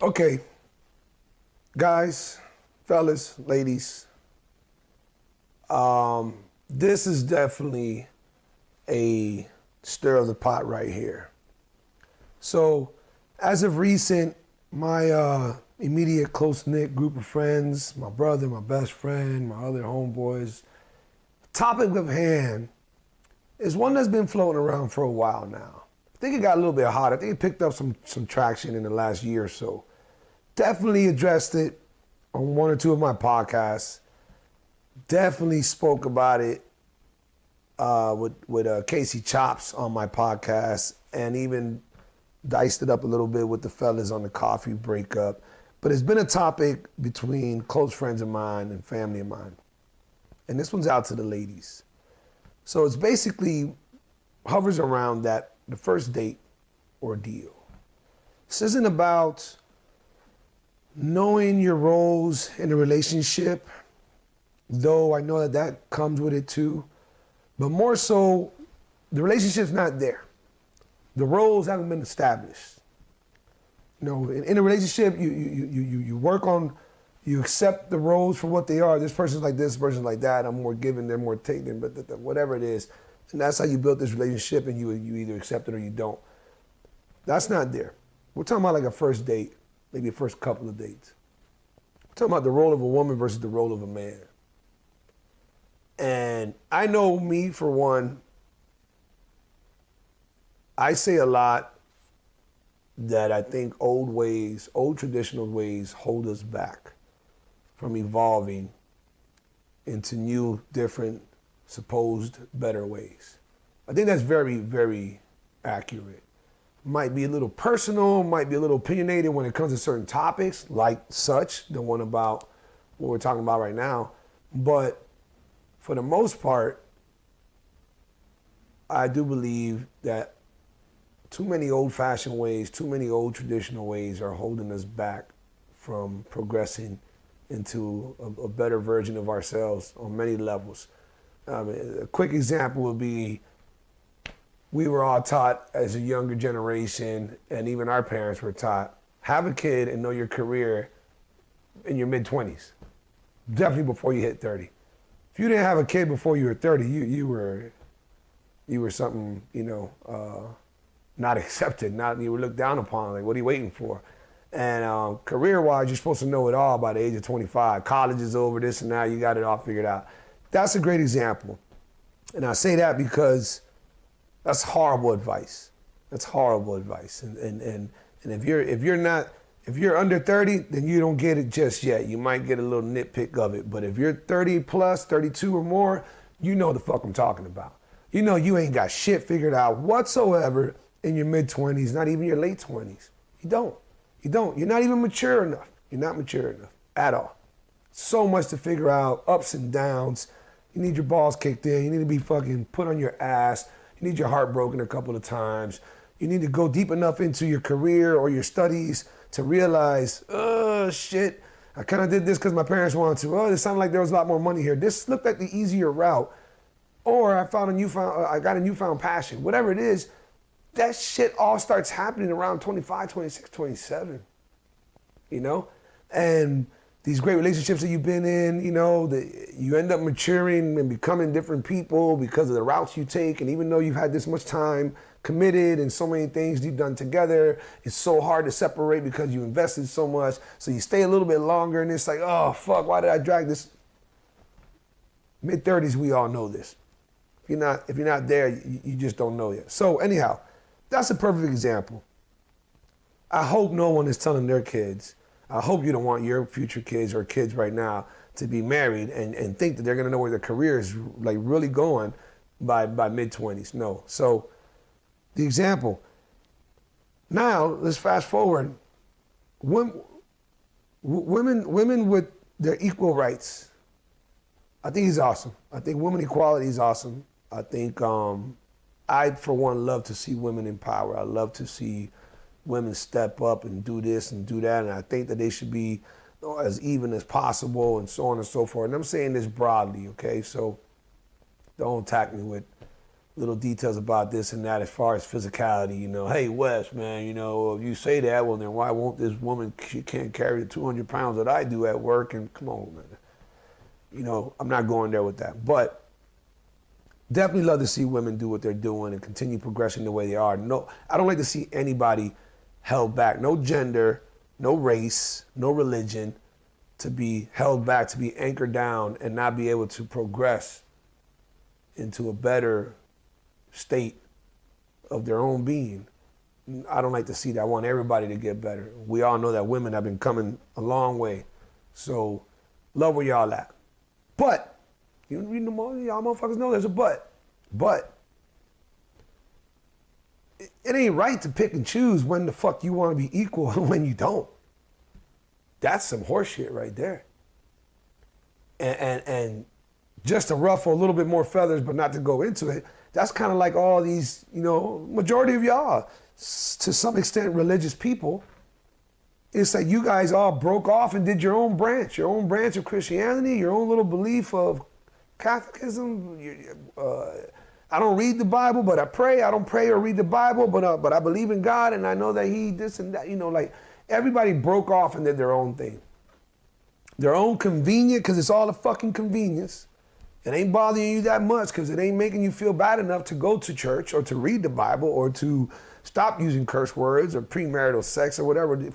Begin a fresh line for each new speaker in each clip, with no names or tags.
Okay, guys, fellas, ladies, this is definitely a stir of the pot right here. So, as of recent, my immediate close-knit group of friends, my brother, my best friend, my other homeboys, topic of hand is one that's been floating around for a while now. I think it got a little bit hot. I think it picked up some traction in the last year or so. Definitely addressed it on one or two of my podcasts. Definitely spoke about it with Casey Chops on my podcast, and even diced it up a little bit with the fellas on the coffee breakup. But it's been a topic between close friends of mine and family of mine. And this one's out to the ladies. So it's basically hovers around the first date ordeal. This isn't about knowing your roles in a relationship, though I know that comes with it too, but more so, the relationship's not there. The roles haven't been established. You know, in a relationship, you work on, you accept the roles for what they are. This person's like this person's like that. I'm more giving, they're more taking, but whatever it is. And that's how you build this relationship, and you either accept it or you don't. That's not there. We're talking about like a first date, maybe a first couple of dates. We're talking about the role of a woman versus the role of a man. And I know me, for one, I say a lot that I think old traditional ways hold us back from evolving into new, different, supposed better ways. I think that's very, very accurate. Might be a little personal, might be a little opinionated when it comes to certain topics, like such, the one about what we're talking about right now. But for the most part, I do believe that too many old-fashioned ways, too many old traditional ways are holding us back from progressing into a better version of ourselves on many levels. A quick example would be, we were all taught as a younger generation, and even our parents were taught, have a kid and know your career in your mid-20s, definitely before you hit 30. If you didn't have a kid before you were 30, you were something, not accepted, you were looked down upon, like, what are you waiting for? And career-wise, you're supposed to know it all by the age of 25. College is over, this and that, you got it all figured out. That's a great example. And I say that because that's horrible advice. That's horrible advice. And if you're under 30, then you don't get it just yet. You might get a little nitpick of it. But if you're 30 plus, 32 or more, you know the fuck I'm talking about. You know you ain't got shit figured out whatsoever in your mid-20s, not even your late 20s. You don't. You're not even mature enough. You're not mature enough at all. So much to figure out, ups and downs. You need your balls kicked in. You need to be fucking put on your ass. You need your heart broken a couple of times. You need to go deep enough into your career or your studies to realize, oh, shit, I kind of did this because my parents wanted to. Oh, it sounded like there was a lot more money here. This looked like the easier route. Or I got a newfound passion. Whatever it is, that shit all starts happening around 25, 26, 27, And these great relationships that you've been in, you end up maturing and becoming different people because of the routes you take. And even though you've had this much time committed and so many things you've done together, it's so hard to separate because you invested so much. So you stay a little bit longer and it's like, oh, fuck, why did I drag this? Mid-30s, we all know this. If you're not there, you just don't know yet. So anyhow, that's a perfect example. I hope no one is telling their kids, I hope you don't want your future kids or kids right now to be married and think that they're gonna know where their career is like really going by mid-20s. No. So the example. Now let's fast forward. Women with their equal rights. I think is awesome. I think women equality is awesome. I think I, for one, love to see women in power. I love to see women step up and do this and do that. And I think that they should be as even as possible and so on and so forth. And I'm saying this broadly, okay? So don't attack me with little details about this and that as far as physicality, hey, Wes, man, if you say that, well, then why won't this woman, she can't carry the 200 pounds that I do at work, and come on, man. I'm not going there with that. But definitely love to see women do what they're doing and continue progressing the way they are. No, I don't like to see anybody held back. No gender, no race, no religion, to be held back, to be anchored down and not be able to progress into a better state of their own being. I don't like to see that. I want everybody to get better. We all know that women have been coming a long way. So love where y'all at. But, y'all motherfuckers know there's a but. But, it ain't right to pick and choose when the fuck you want to be equal and when you don't. That's some horse shit right there. And just to ruffle a little bit more feathers, but not to go into it, that's kind of like all these, majority of y'all, to some extent religious people, it's like you guys all broke off and did your own branch of Christianity, your own little belief of Catholicism. I don't read the Bible, but I pray. I don't pray or read the Bible, but I believe in God, and I know that He this and that. Like everybody broke off and did their own thing, their own convenient, because it's all a fucking convenience. It ain't bothering you that much because it ain't making you feel bad enough to go to church or to read the Bible or to stop using curse words or premarital sex or whatever.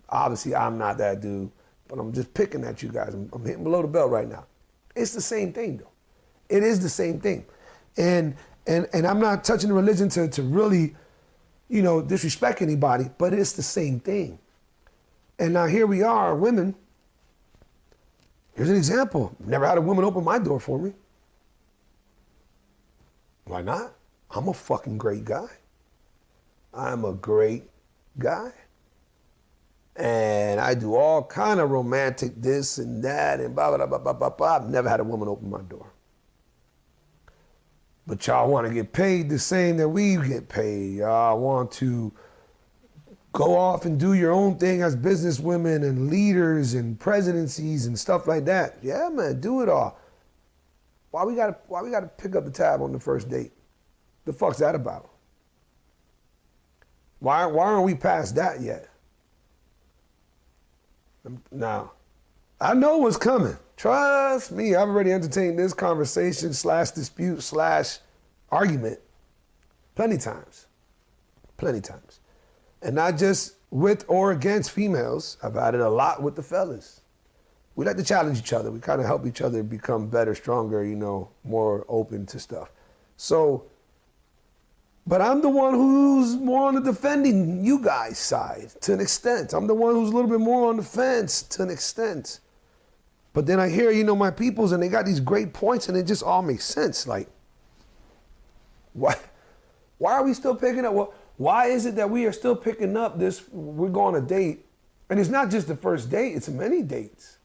Obviously, I'm not that dude, but I'm just picking at you guys. I'm hitting below the belt right now. It's the same thing, though. It is the same thing. And I'm not touching the religion to really, disrespect anybody, but it's the same thing. And now here we are, women. Here's an example. Never had a woman open my door for me. Why not? I'm a fucking great guy. I'm a great guy. And I do all kind of romantic this and that and blah, blah, blah, blah, blah, blah. I've never had a woman open my door. But y'all want to get paid the same that we get paid. Y'all want to go off and do your own thing as businesswomen and leaders and presidencies and stuff like that. Yeah, man, do it all. Why we gotta pick up the tab on the first date? The fuck's that about? Why aren't we past that yet? Now, I know what's coming. Trust me, I've already entertained this conversation / dispute / argument plenty times. And not just with or against females. I've had it a lot with the fellas. We like to challenge each other. We kind of help each other become better, stronger, more open to stuff. So, but I'm the one who's more on the defending you guys' side to an extent. I'm the one who's a little bit more on the fence to an extent. But then I hear, my peoples, and they got these great points, and it just all makes sense. Like, why are we still picking up? Why is it that we are still picking up this, we're going on a date, and it's not just the first date, it's many dates.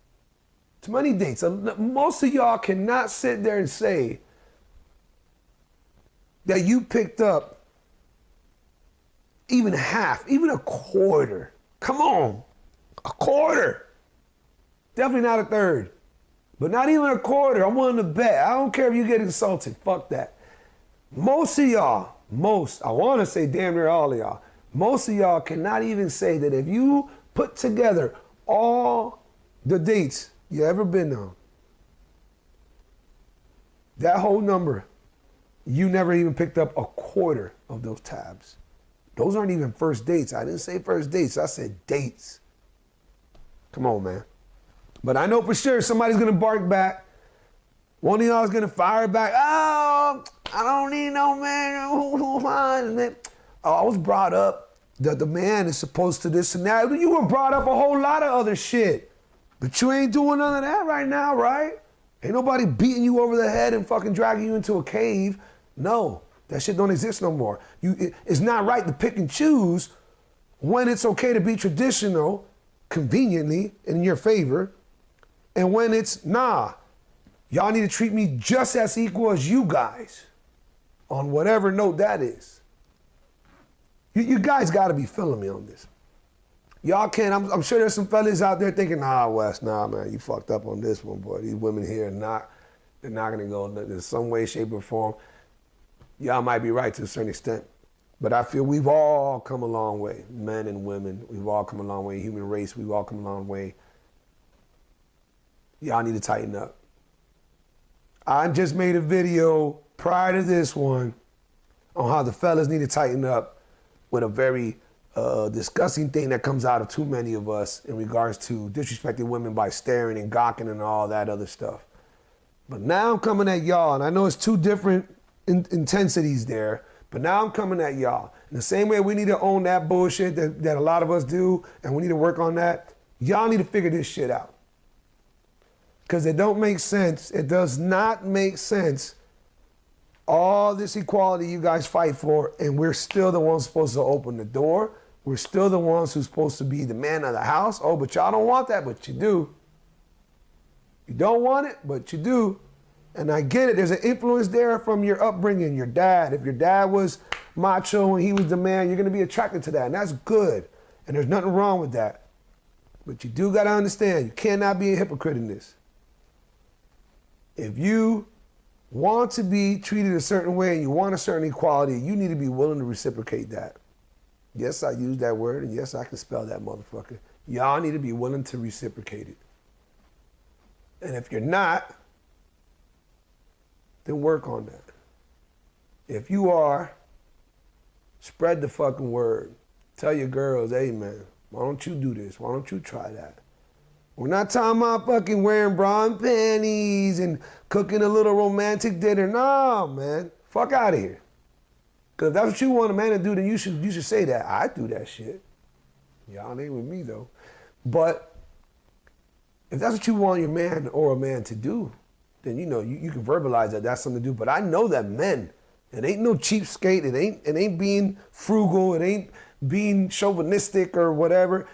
It's many dates. Most of y'all cannot sit there and say that you picked up even half, even a quarter. Come on, a quarter. Definitely not a third, but not even a quarter. I'm willing to bet. I don't care if you get insulted. Fuck that. Most of y'all, I want to say damn near all of y'all, most of y'all cannot even say that if you put together all the dates you ever been on, that whole number, you never even picked up a quarter of those tabs. Those aren't even first dates. I didn't say first dates. I said dates. Come on, man. But I know for sure somebody's going to bark back. One of y'all is going to fire back. Oh, I don't need no man. Oh, I was brought up that the man is supposed to this and that. You were brought up a whole lot of other shit. But you ain't doing none of that right now, right? Ain't nobody beating you over the head and fucking dragging you into a cave. No, that shit don't exist no more. It's not right to pick and choose when it's okay to be traditional, conveniently, in your favor, and when it's, nah, y'all need to treat me just as equal as you guys on whatever note that is. You guys got to be feeling me on this. Y'all can't, I'm sure there's some fellas out there thinking, nah, Wes, nah, man, you fucked up on this one, boy. These women here they're not going to go in some way, shape, or form. Y'all might be right to a certain extent. But I feel we've all come a long way. Men and women, we've all come a long way. Human race, we've all come a long way. Y'all need to tighten up. I just made a video prior to this one on how the fellas need to tighten up with a very disgusting thing that comes out of too many of us in regards to disrespecting women by staring and gawking and all that other stuff. But now I'm coming at y'all, and I know it's two different intensities there, but now I'm coming at y'all. In the same way we need to own that bullshit that a lot of us do, and we need to work on that, y'all need to figure this shit out. Because it don't make sense. It does not make sense. All this equality you guys fight for, and we're still the ones supposed to open the door. We're still the ones who's supposed to be the man of the house. Oh, but y'all don't want that, but you do. You don't want it, but you do. And I get it. There's an influence there from your upbringing, your dad. If your dad was macho and he was the man, you're going to be attracted to that. And that's good. And there's nothing wrong with that. But you do got to understand, you cannot be a hypocrite in this. If you want to be treated a certain way and you want a certain equality, you need to be willing to reciprocate that. Yes, I use that word, and yes, I can spell that motherfucker. Y'all need to be willing to reciprocate it. And if you're not, then work on that. If you are, spread the fucking word. Tell your girls, hey man, why don't you do this? Why don't you try that? We're not talking about fucking wearing bra and panties and cooking a little romantic dinner. No, man. Fuck out of here. Because if that's what you want a man to do, then you should say that. I do that shit. Y'all ain't with me, though. But if that's what you want your man or a man to do, then you can verbalize that that's something to do. But I know that men, it ain't no cheapskate. It ain't being frugal. It ain't being chauvinistic or whatever.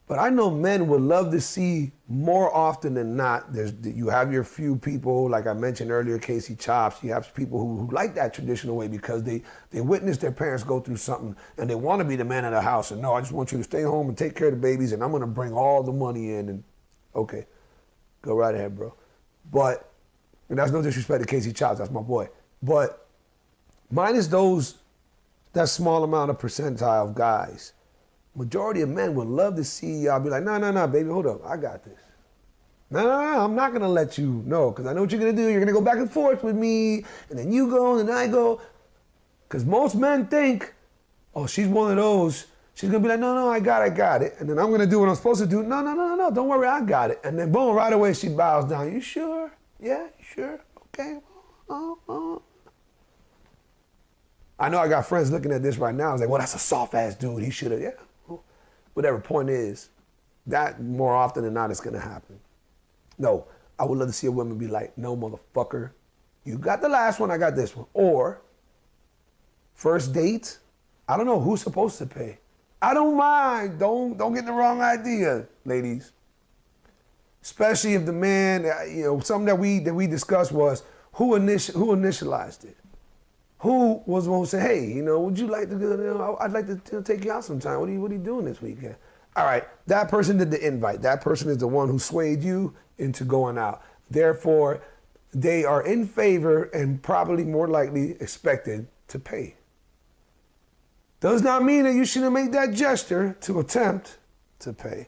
But I know men would love to see more often than not. You have your few people, like I mentioned earlier, Casey Chops. You have people who like that traditional way because they witnessed their parents go through something and they want to be the man of the house. And no, I just want you to stay home and take care of the babies and I'm going to bring all the money in. And okay, go right ahead, bro. But, and that's no disrespect to Casey Chops, that's my boy. But minus that small amount of percentile of guys, majority of men would love to see y'all be like, no, baby, hold up, I got this. No, I'm not gonna let you know, because I know what you're gonna do. You're gonna go back and forth with me, and then you go, and then I go. Because most men think, oh, she's one of those. She's gonna be like, no, I got it. And then I'm gonna do what I'm supposed to do. No, don't worry, I got it. And then boom, right away she bows down. You sure? Yeah, you sure? Okay. I know I got friends looking at this right now. It's like, well, that's a soft ass dude. He should have, yeah. Whatever point is, that more often than not is gonna happen. No, I would love to see a woman be like, no, motherfucker, you got the last one, I got this one. Or, first date, I don't know who's supposed to pay. I don't mind, don't get the wrong idea, ladies. Especially if the man, something that we discussed was who initialized it. Who was the one who said, hey, would you like to, I'd like to take you out sometime. What are you doing this weekend? All right, that person did the invite. That person is the one who swayed you into going out. Therefore, they are in favor and probably more likely expected to pay. Does not mean that you shouldn't make that gesture to attempt to pay.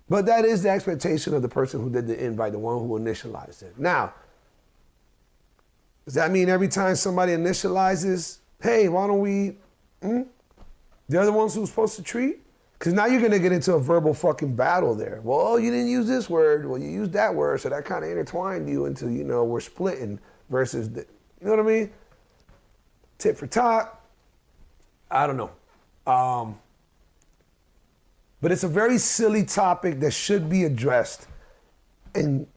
But that is the expectation of the person who did the invite, the one who initialized it. Now, does that mean every time somebody initializes, hey, why don't we, they're the ones who's supposed to treat? Because now you're going to get into a verbal fucking battle there. Well, you didn't use this word. Well, you used that word. So that kind of intertwined you into, we're splitting versus, you know what I mean? Tit for tat. I don't know. But it's a very silly topic that should be addressed and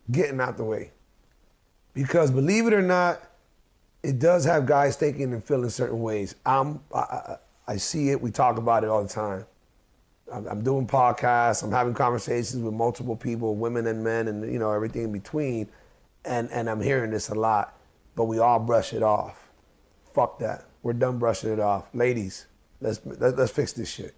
getting out the way. Because believe it or not, it does have guys thinking and feeling certain ways. I see it. We talk about it all the time. I'm doing podcasts. I'm having conversations with multiple people, women and men, and everything in between. And I'm hearing this a lot. But we all brush it off. Fuck that. We're done brushing it off. Ladies, let's fix this shit.